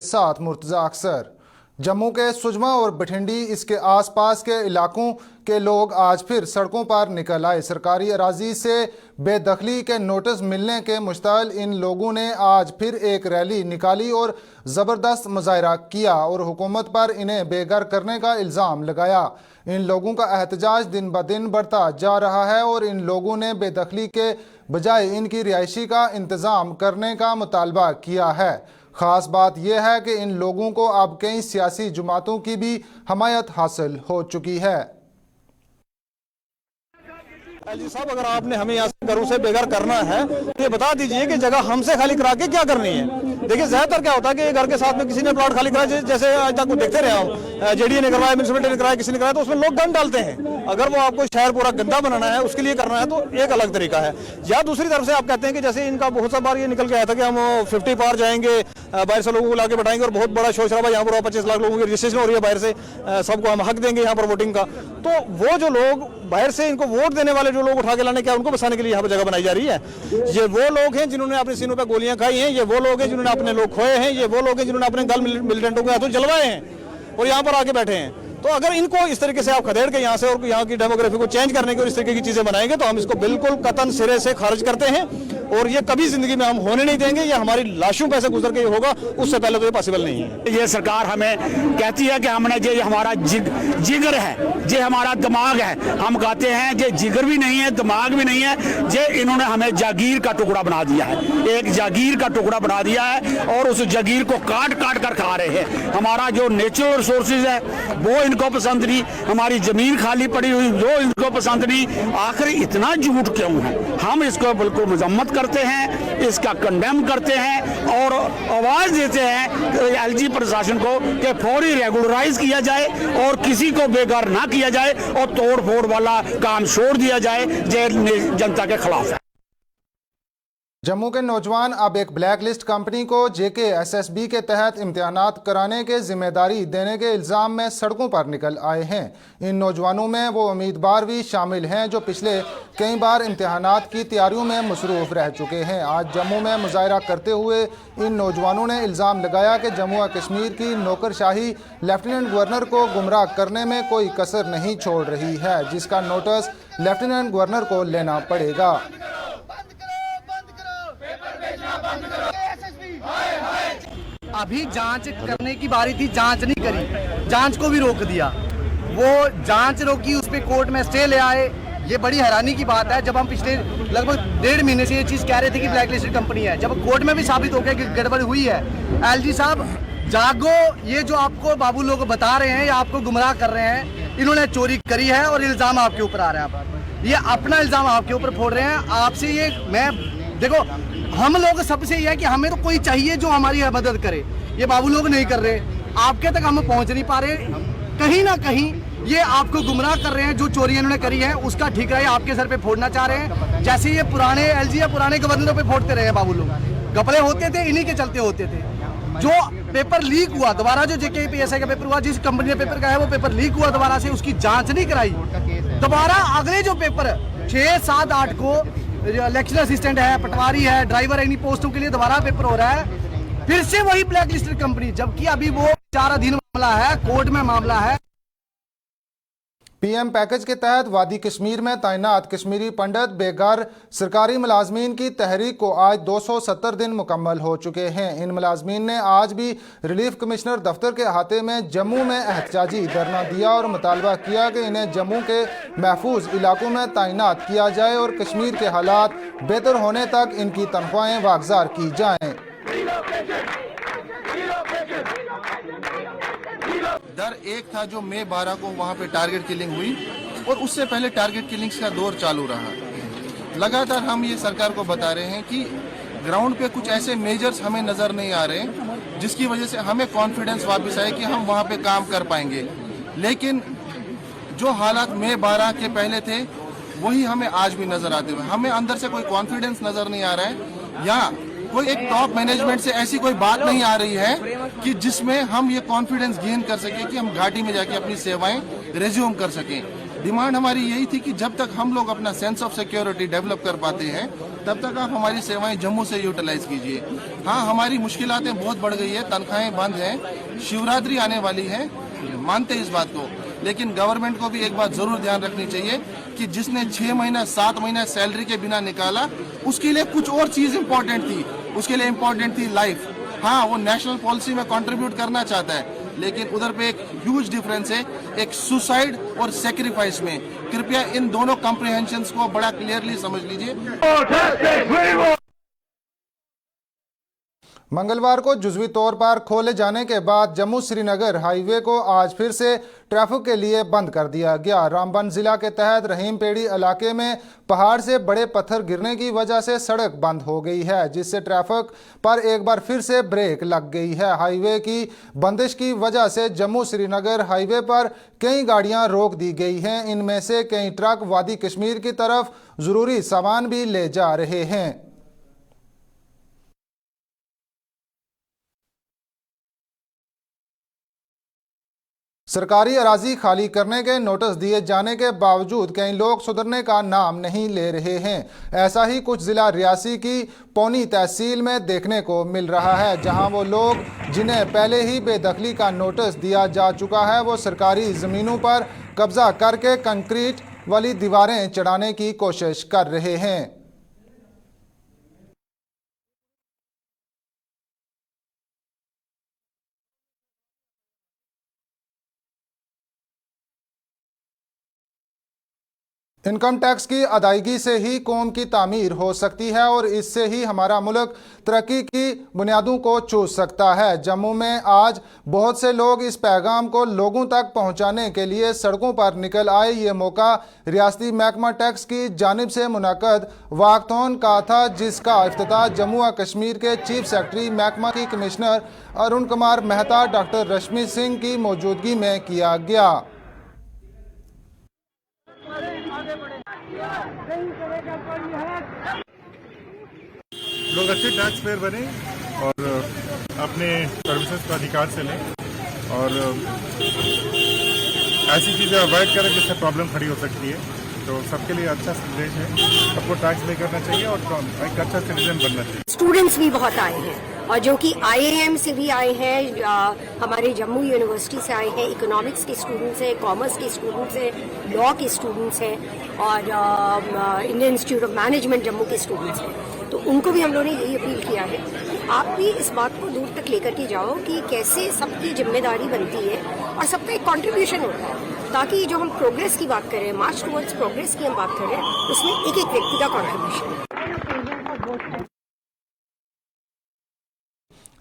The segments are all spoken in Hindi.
साथ मुर्तजा अक्सर। जम्मू के सुजमा और बठिंडी इसके आसपास के इलाकों के लोग आज फिर सड़कों पर निकल आए। सरकारी अराजी से बेदखली के नोटिस मिलने के मुश्तल इन लोगों ने आज फिर एक रैली निकाली और ज़बरदस्त मुजाहरा किया और हुकूमत पर इन्हें बेघर करने का इल्ज़ाम लगाया। इन लोगों का एहतजाज दिन ब दिन बढ़ता जा रहा है और इन लोगों ने बेदखली के बजाय इनकी रिहायशी का इंतज़ाम करने का मुतालबा किया है। ख़ास बात यह है कि इन लोगों को अब कई सियासी जमातों की भी हमायत हासिल हो चुकी है। एलजी साहब, अगर आपने हमें यहाँ से घरों से बेघर करना है तो ये बता दीजिए कि जगह हमसे खाली करा के क्या करनी है। देखिए, ज्यादातर क्या होता है कि घर के साथ में किसी ने प्लॉट खाली कराया, जैसे आज तक देखते रहे हम, जेडीए ने करवाया, म्यूनिसिपैलिटी ने कराया, किसी ने कराया, तो उसमें लोग गन डालते हैं। अगर वो आपको शहर पूरा गंदा बनाना है, उसके लिए करना है, तो एक अलग तरीका है। या दूसरी तरफ से आप कहते हैं कि जैसे इनका बहुत सा बार ये निकल के आया था कि हम 50 पार जाएंगे, बाहर से लोगों को लाके बैठाएंगे और बहुत बड़ा शोर शराबा यहाँ पर 25 लाख लोगों की रजिस्ट्रेशन हो रही है, बाहर से सबको हम हक देंगे यहाँ पर वोटिंग का। तो वो जो लोग बाहर से इनको वोट देने वाले जो लोग उठा के लाने, क्या उनको बसाने के लिए यहाँ पर जगह बनाई जा रही है? ये वो लोग हैं जिन्होंने अपने सीनों पर गोलियां खाई हैं, ये वो लोग हैं जिन्होंने अपने लोग खोए हैं, ये वो लोग हैं जिन्होंने अपने गल मिलिटेंटों के हाथों जलवाए हैं और यहाँ पर आके बैठे हैं। तो अगर इनको इस तरीके से आप खदेड़ के यहाँ से और यहाँ की डेमोग्राफी को चेंज करने की और इस तरीके की चीजें बनाएंगे तो हम इसको बिल्कुल कतन सिरे से खारिज करते हैं और ये कभी जिंदगी में हम होने नहीं देंगे। ये हमारी लाशों पे से गुजर के होगा, उससे पहले तो ये पॉसिबल नहीं है। ये सरकार हमें कहती है कि हमने ये हमारा जिगर है, ये हमारा दिमाग है। हम कहते हैं ये जिगर भी नहीं है, दिमाग भी नहीं है, ये इन्होंने हमें जागीर का टुकड़ा बना दिया है, एक जागीर का टुकड़ा बना दिया है और उस जागीर को काट काट कर खा रहे हैं। हमारा जो नेचुरल रिसोर्सेज है वो इनको पसंद नहीं, हमारी जमीन खाली पड़ी हुई वो इनको पसंद नहीं। आखिर इतना झूठ क्यों है? हम इसको बिल्कुल मजम्मत करते हैं, इसका कंडेम करते हैं और आवाज देते हैं एलजी प्रशासन को कि फौरी रेगुलराइज किया जाए और किसी को बेघर ना किया जाए और तोड़ फोड़ वाला काम छोड़ दिया जाए जो जनता के खिलाफ है। जम्मू के नौजवान अब एक ब्लैक लिस्ट कंपनी को JKSSB के तहत इम्तिहानात कराने के जिम्मेदारी देने के इल्ज़ाम में सड़कों पर निकल आए हैं। इन नौजवानों में वो उम्मीदवार भी शामिल हैं जो पिछले कई बार इम्तिहानात की तैयारियों में मसरूफ़ रह चुके हैं। आज जम्मू में मुजाहरा करते हुए इन नौजवानों ने इल्ज़ाम लगाया कि जम्मू और कश्मीर की नौकरशाही लेफ्टिनेंट गवर्नर को गुमराह करने में कोई कसर नहीं छोड़ रही है, जिसका नोटिस लेफ्टिनेंट गवर्नर को लेना पड़ेगा। अभी जांच करने की बारी थी, जांच नहीं करी, जांच को भी रोक दिया। वो जांच रोकी, उस पे कोर्ट में स्टे ले आए। ये बड़ी हैरानी की बात है, जब हम पिछले लगभग 1.5 महीने से ये चीज कह रहे थे कि ब्लैक लिस्टेड कंपनी है, जब कोर्ट में भी साबित हो गया कि गड़बड़ हुई है। एलजी साहब जागो, ये जो आपको बाबू लोग बता रहे हैं या आपको गुमराह कर रहे हैं, इन्होंने चोरी करी है और इल्जाम आपके ऊपर आ रहे हैं। आप ये अपना इल्जाम आपके ऊपर फोड़ रहे हैं। आपसे ये मैं देखो, हम लोग सबसे ये है कि हमें तो कोई चाहिए जो हमारी मदद करे। ये बाबू लोग नहीं कर रहे, आपके तक हम पहुंच नहीं पा रहे। कहीं ना कहीं ये आपको गुमराह कर रहे हैं। जो चोरी इन्होंने करी है उसका ठिकाना आपके सर पे फोड़ना चाह रहे हैं, जैसे ये पुराने एलजी या पुराने गवर्नरों पे फोड़ते रहे बाबू लोग। घपले होते थे, इन्हीं के चलते होते थे। जो पेपर लीक हुआ दोबारा, जो JKPSI का पेपर हुआ, जिस कंपनी ने पेपर का है वो पेपर लीक हुआ दोबारा से, उसकी जाँच नहीं कराई। दोबारा अगले जो पेपर 6, 7, 8 को इलेक्शन असिस्टेंट है, पटवारी है, ड्राइवर है, इन्हीं पोस्टों के लिए दोबारा पेपर हो रहा है। फिर से वही ब्लैक लिस्टेड कंपनी, जबकि अभी वो विचाराधीन मामला है, कोर्ट में मामला है। PM पैकेज के तहत वादी कश्मीर में तैनात कश्मीरी पंडित बेघर सरकारी मुलाजमीन की तहरीक को आज 270 दिन मुकम्मल हो चुके हैं। इन मुलाजमीन ने आज भी रिलीफ कमिश्नर दफ्तर के अहाते में जम्मू में एहतजाजी धरना दिया और मुतालबा किया कि इन्हें जम्मू के महफूज इलाकों में तैनात किया जाए और कश्मीर के हालात बेहतर होने तक इनकी तनख्वाहें वागजार की जाएँ। डर एक था जो मई 12 को वहाँ पे टारगेट किलिंग हुई और उससे पहले टारगेट किलिंग्स का दौर चालू रहा। लगातार हम ये सरकार को बता रहे हैं कि ग्राउंड पे कुछ ऐसे मेजर्स हमें नज़र नहीं आ रहे जिसकी वजह से हमें कॉन्फिडेंस वापस आए कि हम वहाँ पे काम कर पाएंगे। लेकिन जो हालात मई 12 के पहले थे वही हमें आज भी नज़र आते हुए, हमें अंदर से कोई कॉन्फिडेंस नज़र नहीं आ रहा है या कोई एक टॉप मैनेजमेंट से ऐसी कोई बात नहीं आ रही है कि जिसमें हम ये कॉन्फिडेंस गेन कर सके कि हम घाटी में जाके अपनी सेवाएं रिज्यूम कर सकें। डिमांड हमारी यही थी कि जब तक हम लोग अपना सेंस ऑफ सिक्योरिटी डेवलप कर पाते हैं तब तक आप हमारी सेवाएं जम्मू से यूटिलाइज कीजिए। हाँ, हमारी मुश्किलातें बहुत बढ़ गई है, तनख्वाहें बंद हैं, शिवरात्रि आने वाली है, मानते हैं इस बात को, लेकिन गवर्नमेंट को भी एक बात जरूर ध्यान रखनी चाहिए कि जिसने 6 महीना 7 महीना सैलरी के बिना निकाला उसके लिए कुछ और चीज इंपॉर्टेंट थी, उसके लिए इंपॉर्टेंट थी लाइफ। हाँ, वो नेशनल पॉलिसी में कंट्रीब्यूट करना चाहता है, लेकिन उधर पे एक ह्यूज डिफरेंस है, एक सुसाइड और सेक्रीफाइस में। कृपया इन दोनों कॉम्प्रिहेंशंस को बड़ा क्लियरली समझ लीजिए। मंगलवार को जुज़वी तौर पर खोले जाने के बाद जम्मू श्रीनगर हाईवे को आज फिर से ट्रैफिक के लिए बंद कर दिया गया। रामबन जिला के तहत रहीमपेड़ी इलाके में पहाड़ से बड़े पत्थर गिरने की वजह से सड़क बंद हो गई है, जिससे ट्रैफिक पर एक बार फिर से ब्रेक लग गई है। हाईवे की बंदिश की वजह से जम्मू श्रीनगर हाईवे पर कई गाड़ियां रोक दी गई हैं। इनमें से कई ट्रक वादी कश्मीर की तरफ ज़रूरी सामान भी ले जा रहे हैं। सरकारी अराजी खाली करने के नोटिस दिए जाने के बावजूद कई लोग सुधरने का नाम नहीं ले रहे हैं। ऐसा ही कुछ जिला रियासी की पौनी तहसील में देखने को मिल रहा है, जहां वो लोग जिन्हें पहले ही बेदखली का नोटिस दिया जा चुका है, वो सरकारी ज़मीनों पर कब्जा करके कंक्रीट वाली दीवारें चढ़ाने की कोशिश कर रहे हैं। इनकम टैक्स की अदायगी से ही कौम की तामीर हो सकती है और इससे ही हमारा मुल्क तरक्की की बुनियादों को चूस सकता है। जम्मू में आज बहुत से लोग इस पैगाम को लोगों तक पहुंचाने के लिए सड़कों पर निकल आए। ये मौका रियासती महकमा टैक्स की जानिब से मुनक़द वाकथॉन का था, जिसका इफ्तिताह जम्मू व कश्मीर के चीफ सेक्रेटरी महकमा की कमिश्नर अरुण कुमार मेहता डॉक्टर रश्मि सिंह की मौजूदगी में किया गया। लोग अच्छे टैक्स पेयर बने और अपने सर्विसेज का अधिकार से लें और ऐसी चीज़ें अवॉइड करें जिससे प्रॉब्लम खड़ी हो सकती है। तो सबके लिए अच्छा संदेश है, सबको टैक्स पे करना चाहिए और एक अच्छा सिटीजन बनना चाहिए। स्टूडेंट्स भी बहुत आए हैं और जो कि IIM से भी आए हैं, हमारे जम्मू यूनिवर्सिटी से आए हैं, इकोनॉमिक्स के स्टूडेंट्स हैं, कॉमर्स के स्टूडेंट्स हैं, लॉ के स्टूडेंट्स हैं और Indian institute of management Jammu के स्टूडेंट्स हैं। तो उनको भी हम लोगों ने यही अपील किया है, आप भी इस बात को दूर तक लेकर के जाओ कि कैसे सबकी जिम्मेदारी बनती है और सबका एक कॉन्ट्रीब्यूशन होता है, ताकि जो हम प्रोग्रेस की बात करें, मार्च टुवर्ड्स प्रोग्रेस की हम बात करें, उसमें एक एक व्यक्ति का कॉन्ट्रीब्यूशन है।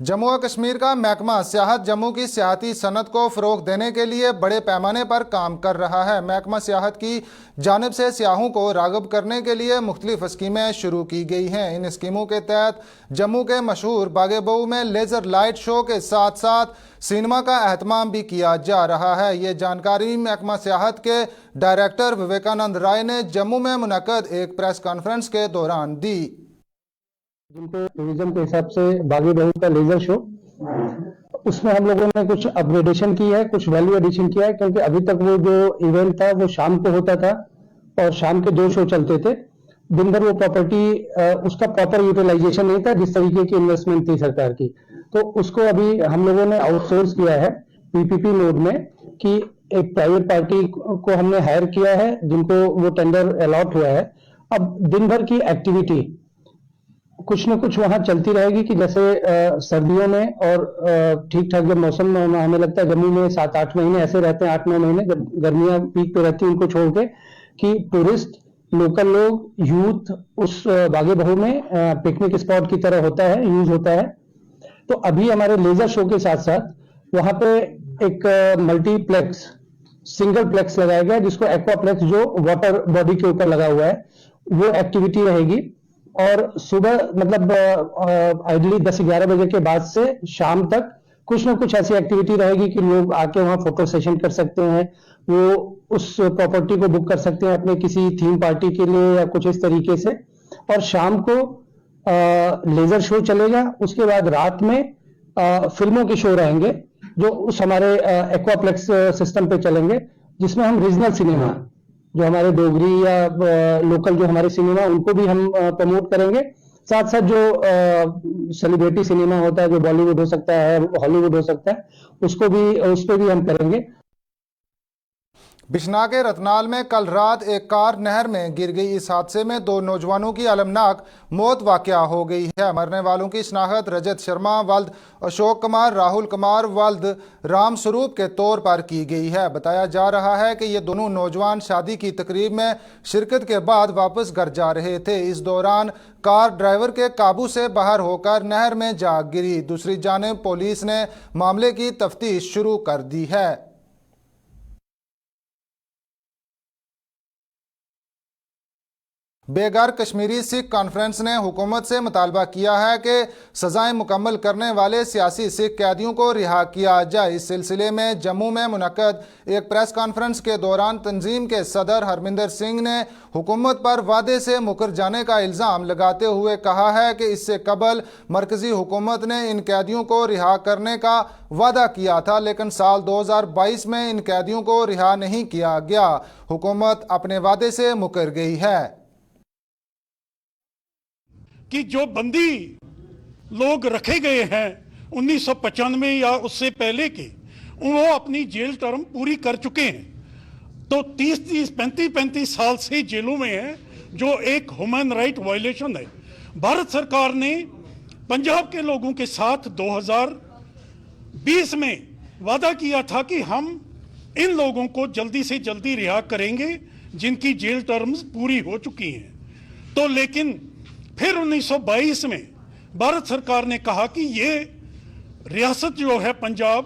जम्मू व कश्मीर का महकमा सियाहत जम्मू की सियाहती सनत को फ़रोग देने के लिए बड़े पैमाने पर काम कर रहा है। महकमा सियाहत की जानिब से सियाहों को राग़िब करने के लिए मुख्तलिफ स्कीमें शुरू की गई हैं। इन स्कीमों के तहत जम्मू के मशहूर बागे-बहू में लेज़र लाइट शो के साथ साथ सिनेमा का एहतमाम भी किया जा रहा है। ये जानकारी महकमा सियाहत के डायरेक्टर विवेकानंद राय ने जम्मू में मुनक़्क़द एक प्रेस कॉन्फ्रेंस के दौरान दी। जिनको टूरिज्म के हिसाब से बागी बहू का लेजर शो, उसमें हम लोगों ने कुछ अपग्रेडेशन की है, कुछ वैल्यू एडिशन किया है, क्योंकि अभी तक वो जो इवेंट था वो शाम को होता था और शाम के 2 शो चलते थे। दिन भर वो प्रॉपर्टी उसका प्रॉपर यूटिलाइजेशन नहीं था, जिस तरीके की इन्वेस्टमेंट थी सरकार की। तो उसको अभी हम लोगों ने आउटसोर्स किया है PPP मोड में, कि एक प्राइवेट पार्टी को हमने हायर किया है जिनको वो टेंडर अलॉट हुआ है। अब दिन भर की एक्टिविटी कुछ न कुछ वहां चलती रहेगी, कि जैसे सर्दियों में और ठीक ठाक जब मौसम में हमें लगता है जम्मू में 7-8 महीने ऐसे रहते हैं, 8-9 महीने जब गर्मियां पीक पे रहती हैं उनको छोड़ के, कि टूरिस्ट, लोकल लोग, यूथ उस बागे बहू में पिकनिक स्पॉट की तरह होता है, यूज होता है। तो अभी हमारे लेजर शो के साथ साथ वहां पे एक मल्टीप्लेक्स, सिंगल प्लेक्स लगाया गया, जिसको एक्वाप्लेक्स जो वाटर बॉडी के ऊपर लगा हुआ है, वो एक्टिविटी रहेगी। और सुबह मतलब आइडली 10-11 बजे के बाद से शाम तक कुछ ना कुछ ऐसी एक्टिविटी रहेगी कि लोग आके वहां फोटो सेशन कर सकते हैं, वो उस प्रॉपर्टी को बुक कर सकते हैं अपने किसी थीम पार्टी के लिए या कुछ इस तरीके से। और शाम को लेजर शो चलेगा, उसके बाद रात में फिल्मों के शो रहेंगे जो उस हमारे एक्वाप्लेक्स सिस्टम पे चलेंगे, जिसमें हम रीजनल सिनेमा जो हमारे डोगरी या लोकल जो हमारे सिनेमा उनको भी हम प्रमोट करेंगे। साथ साथ जो सेलिब्रिटी सिनेमा होता है, जो बॉलीवुड हो सकता है, हॉलीवुड हो सकता है, उस पर भी हम करेंगे। बिश्नाह के रतनाल में कल रात एक कार नहर में गिर गई। इस हादसे में 2 नौजवानों की अलमनाक मौत वाक़या हो गई है। मरने वालों की शनाख्त रजत शर्मा वल्द अशोक कुमार, राहुल कुमार वल्द राम स्वरूप के तौर पर की गई है। बताया जा रहा है कि ये दोनों नौजवान शादी की तकरीब में शिरकत के बाद वापस घर जा रहे थे। इस दौरान कार ड्राइवर के काबू से बाहर होकर नहर में जा गिरी। दूसरी जानिब पुलिस ने मामले की तफ्तीश शुरू कर दी है। बेघर कश्मीरी सिख कॉन्फ्रेंस ने हुकूमत से मुतालबा किया है कि सजाएं मुकम्मल करने वाले सियासी सिख कैदियों को रिहा किया जाए। इस सिलसिले में जम्मू में मुनक्कद एक प्रेस कॉन्फ्रेंस के दौरान तंजीम के सदर हरमिंदर सिंह ने हुकूमत पर वादे से मुकर जाने का इल्ज़ाम लगाते हुए कहा है कि इससे कबल मरकजी हुकूमत ने इन कैदियों को रिहा करने का वादा किया था, लेकिन साल 2022 में इन कैदियों को रिहा नहीं किया गया। हुकूमत अपने वादे से मुकर गई है कि जो बंदी लोग रखे गए हैं 1995 या उससे पहले के, वो अपनी जेल टर्म पूरी कर चुके हैं। तो 30-30, 35-35 साल से जेलों में हैं, जो एक ह्यूमन राइट वायलेशन है। भारत सरकार ने पंजाब के लोगों के साथ 2020 में वादा किया था कि हम इन लोगों को जल्दी से जल्दी रिहा करेंगे जिनकी जेल टर्म्स पूरी हो चुकी हैं। तो लेकिन फिर 1922 में भारत सरकार ने कहा कि ये रियासत जो है पंजाब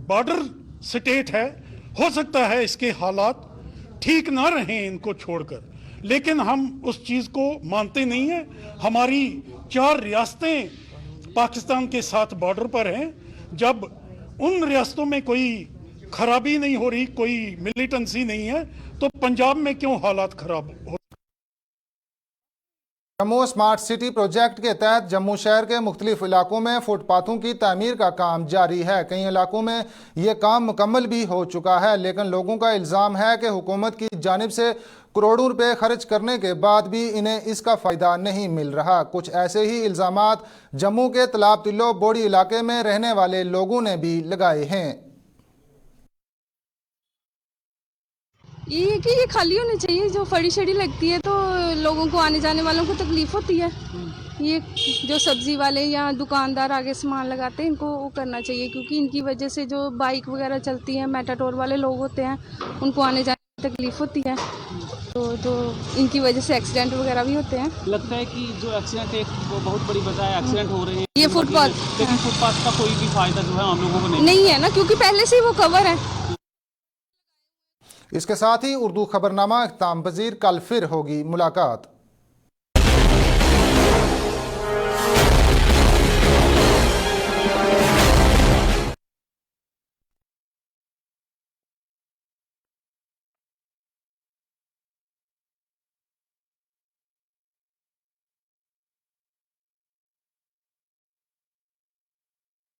बॉर्डर स्टेट है, हो सकता है इसके हालात ठीक ना रहें इनको छोड़कर, लेकिन हम उस चीज़ को मानते नहीं हैं। हमारी 4 रियासतें पाकिस्तान के साथ बॉर्डर पर हैं। जब उन रियासतों में कोई खराबी नहीं हो रही, कोई मिलिटेंसी नहीं है, तो पंजाब में क्यों हालात खराब हो। जम्मू स्मार्ट सिटी प्रोजेक्ट के तहत जम्मू शहर के मुख्तलिफ इलाकों में फुटपाथों की तामीर का काम जारी है। कई इलाकों में ये काम मुकम्मल भी हो चुका है, लेकिन लोगों का इल्ज़ाम है कि हुकूमत की जानिब से करोड़ों रुपए खर्च करने के बाद भी इन्हें इसका फ़ायदा नहीं मिल रहा। कुछ ऐसे ही इल्ज़ामात जम्मू के तलाब तिल्लो बोड़ी इलाके में रहने वाले लोगों ने भी लगाए हैं। ये कि ये खाली होनी चाहिए, जो फड़ी शड़ी लगती है तो लोगों को, आने जाने वालों को तकलीफ होती है। ये जो सब्जी वाले या दुकानदार आगे सामान लगाते हैं, इनको वो करना चाहिए, क्योंकि इनकी वजह से जो बाइक वगैरह चलती हैं, मेटाडोर वाले लोग होते हैं, उनको आने जाने में तकलीफ होती है, तो जो इनकी वजह से एक्सीडेंट वगैरह भी होते हैं। लगता है कि जो एक्सीडेंट है वो बहुत बड़ी वजह है, एक्सीडेंट हो रहे हैं ये फुटपाथ, लेकिन फुटपाथ का कोई भी फायदा जो है आम लोगों को नहीं है ना, क्योंकि पहले से ही वो कवर है। इसके साथ ही उर्दू खबरनामा इख्तिताम पजीर, कल फिर होगी मुलाकात।